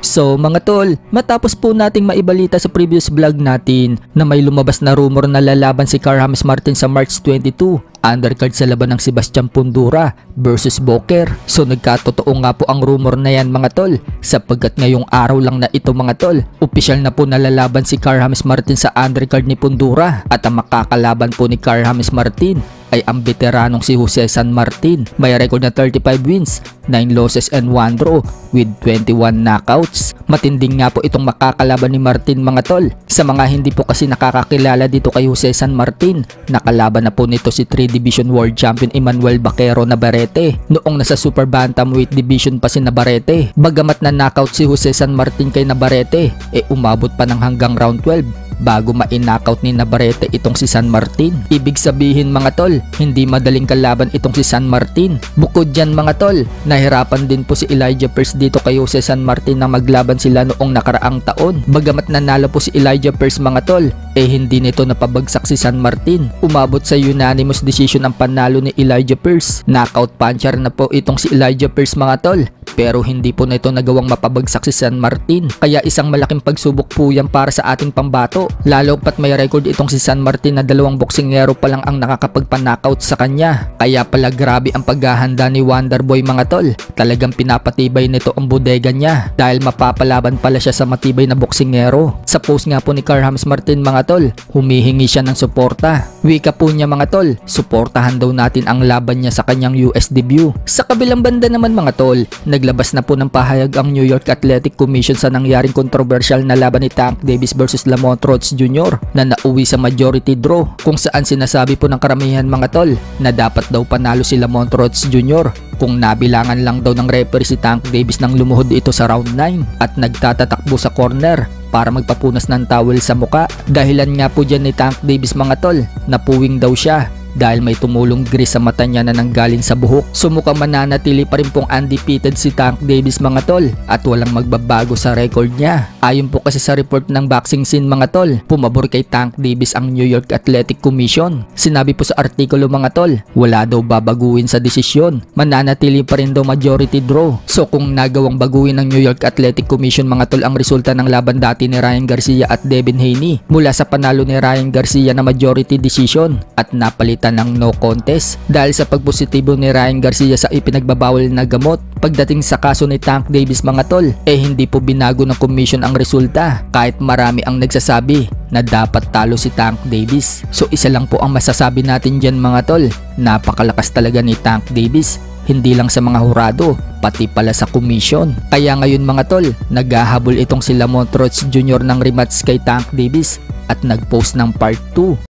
So mga tol, matapos po nating maibalita sa previous vlog natin na may lumabas na rumor na lalaban si Carl James Martin sa March 22, undercard sa laban ng Sebastian Fundora versus Booker. So nagkatotoo nga po ang rumor na yan mga tol, sapagkat ngayong araw lang na ito mga tol, opisyal na po nalalaban si Carl James Martin sa undercard ni Fundora, at ang makakalaban po ni Carl James Martin ay ang veteranong si Jose San Martin. May record na 35 wins, 9 losses and 1 draw with 21 knockouts. Matinding nga po itong makakalaban ni Martin mga tol. Sa mga hindi po kasi nakakakilala dito kay Jose San Martin, nakalaban na po nito si 3 Division World Champion Emmanuel Baquero Navarrete noong nasa Super Bantamweight Division pa si Navarrete. Bagamat na knockout si Jose San Martin kay Navarrete, umabot pa ng hanggang round 12 bago ma-knockout ni Navarrete itong si San Martin. Ibig sabihin mga tol, hindi madaling kalaban itong si San Martin. Bukod dyan mga tol, nahirapan din po si Elijah Pearce dito kay Jose San Martin na maglaban sila noong nakaraang taon. Bagamat nanalo po si Elijah Pearce mga tol, hindi nito napabagsak si San Martin. Umabot sa unanimous decision ang panalo ni Elijah Pearce. Knockout puncher na po itong si Elijah Pearce mga tol, pero hindi po na ito nagawang mapabagsak si San Martin. Kaya isang malaking pagsubok po yan para sa ating pambato. Lalo pat may record itong si San Martin na 2 boksingero pa lang ang nakakapagpa-knockout sa kanya. Kaya pala grabe ang paghahanda ni Wonderboy mga tol. Talagang pinapatibay nito ang bodega niya dahil mapapalaban pala siya sa matibay na boksingero. Sa post nga po ni Carl James Martin mga tol, humihingi siya ng suporta. Wika po niya mga tol, suportahan daw natin ang laban niya sa kanyang US debut. Sa kabilang banda naman mga tol, naglabas na po ng pahayag ang New York Athletic Commission sa nangyaring controversial na laban ni Tank Davis versus Lamont Rhodes Jr. na nauwi sa majority draw, kung saan sinasabi po ng karamihan mga tol na dapat daw panalo si Lamont Rhodes Jr. kung nabilangan lang daw ng referee si Tank Davis nang lumuhod ito sa round 9 at nagtatatakbo sa corner para magpapunas ng towel sa muka. Dahilan nga po dyan ni Tank Davis mga tol, napuwing daw siya dahil may tumulong grease sa mata niya na nanggaling sa buhok. So mukhang mananatili pa rin pong undefeated si Tank Davis mga tol at walang magbabago sa record niya. Ayon po kasi sa report ng Boxing Scene mga tol, pumabor kay Tank Davis ang New York Athletic Commission. Sinabi po sa artikulo mga tol, wala daw babaguhin sa desisyon, mananatili pa rin daw majority draw. So kung nagawang baguhin ng New York Athletic Commission mga tol ang resulta ng laban dati ni Ryan Garcia at Devin Haney mula sa panalo ni Ryan Garcia na majority decision at napalit ng no contest dahil sa pagpositibo ni Ryan Garcia sa ipinagbabawal na gamot. Pagdating sa kaso ni Tank Davis mga tol, hindi po binago ng commission ang resulta kahit marami ang nagsasabi na dapat talo si Tank Davis. So isa lang po ang masasabi natin dyan mga tol, napakalakas talaga ni Tank Davis, hindi lang sa mga hurado, pati pala sa commission. Kaya ngayon mga tol, naghahabol itong si Lamont Rhodes Jr. ng rematch kay Tank Davis at nagpost ng part 2.